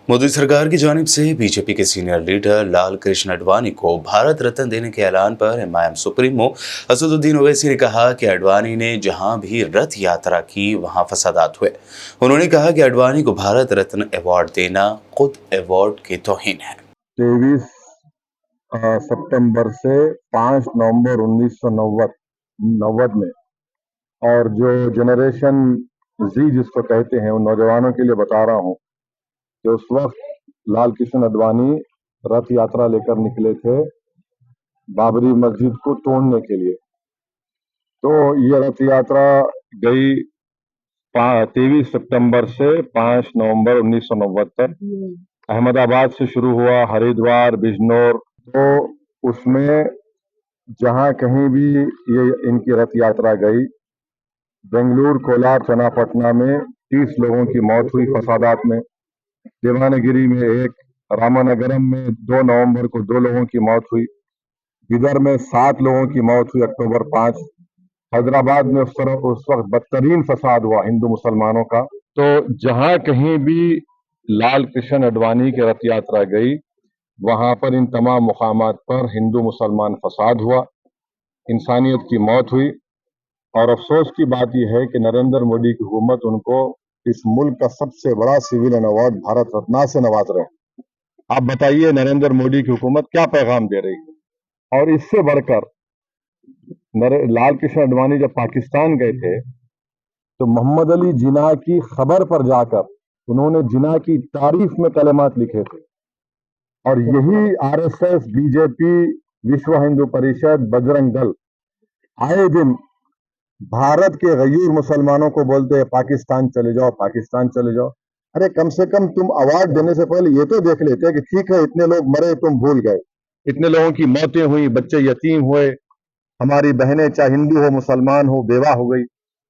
मोदी सरकार की जानिब से बीजेपी के सीनियर लीडर लाल कृष्ण आडवाणी को भारत रत्न देने के ऐलान पर एमआईएम सुप्रीमो असदुद्दीन ओवैसी ने कहा कि आडवाणी ने जहां भी रथ यात्रा की वहां फसादात हुए। उन्होंने कहा कि आडवाणी को भारत रत्न अवार्ड देना खुद अवार्ड की तौहीन है। 23 सितंबर से 5 नवंबर 1990 में, और जो जनरेशन जी जिसको कहते हैं, उन नौजवानों के लिए बता रहा हूँ कि उस वक्त लाल कृष्ण आडवाणी रथ यात्रा लेकर निकले थे बाबरी मस्जिद को तोड़ने के लिए। तो ये रथ यात्रा गई 23 सितंबर से 5 नवंबर 1990 तक अहमदाबाद से शुरू हुआ, हरिद्वार, बिजनौर। तो उसमें जहां कहीं भी ये इनकी रथ यात्रा गई, बेंगलुरु, कोलार, चन्नापटना में 30 लोगों की मौत हुई फसादात में, देवानगिरी में 1, रामानगरम में 2 नवंबर को 2 लोगों की मौत हुई, बिदर में 7 लोगों की मौत हुई अक्टूबर 5, हैदराबाद में उस वक्त बदतरीन फसाद हुआ हिंदू मुसलमानों का। तो जहां कहीं भी लाल कृष्ण आडवाणी की रथ यात्रा गई, वहां पर इन तमाम मुकामात पर हिंदू मुसलमान फसाद हुआ, इंसानियत की मौत हुई। और अफसोस की बात यह है कि नरेंद्र मोदी की हुकूमत उनको इस मुल्क का सबसे बड़ा सिविलियन अवार्ड भारत रत्न से नवाज रहे हैं। आप बताइए नरेंद्र मोदी की हुकूमत क्या पैगाम दे रही है। और इससे बढ़कर लाल कृष्ण आडवाणी जब पाकिस्तान गए थे, तो मोहम्मद अली जिन्ना की खबर पर जाकर उन्होंने जिन्ना की तारीफ में कलमात लिखे थे। और यही आरएसएस, बीजेपी, विश्व हिंदू परिषद, बजरंग दल आए दिन भारत के गयूर मुसलमानों को बोलते हैं पाकिस्तान चले जाओ, पाकिस्तान चले जाओ। अरे कम से कम तुम अवार्ड देने से पहले ये तो देख लेते कि ठीक है, इतने लोग मरे, तुम भूल गए, इतने लोगों की मौतें हुई, बच्चे यतीम हुए, हमारी बहनें चाहे हिंदू हो मुसलमान हो बेवा हो गई,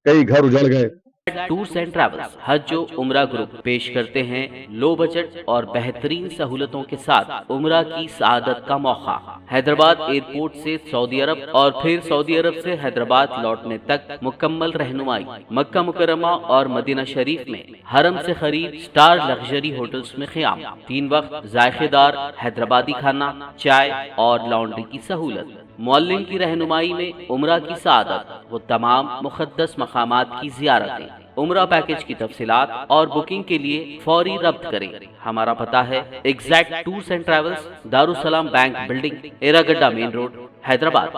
कई घर उजड़ गए। टूर्स एंड ट्रैवल्स हज उम्रा ग्रुप पेश करते हैं लो बजट और बेहतरीन सहूलतों के साथ उम्रा की सआदत का मौका। हैदराबाद एयरपोर्ट से सऊदी अरब और फिर सऊदी अरब से हैदराबाद लौटने तक मुकम्मल रहनुमाई। मक्का मुकर्रमा और मदीना शरीफ में हरम से करीब स्टार लग्जरी होटल्स में क़याम, 3 वक्त जायकेदार हैदराबादी खाना, चाय और लॉन्ड्री की सहूलत। मौल्लिम की रहनुमाई में उम्रा की सआदत वो तमाम मुक़द्दस मकामात की ज़ियारतें। उम्रा पैकेज की तफसीलात और बुकिंग के लिए फौरी रब्त करें। हमारा पता है exact tours and travels, Darussalam bank building, Erragadda main road, Hyderabad.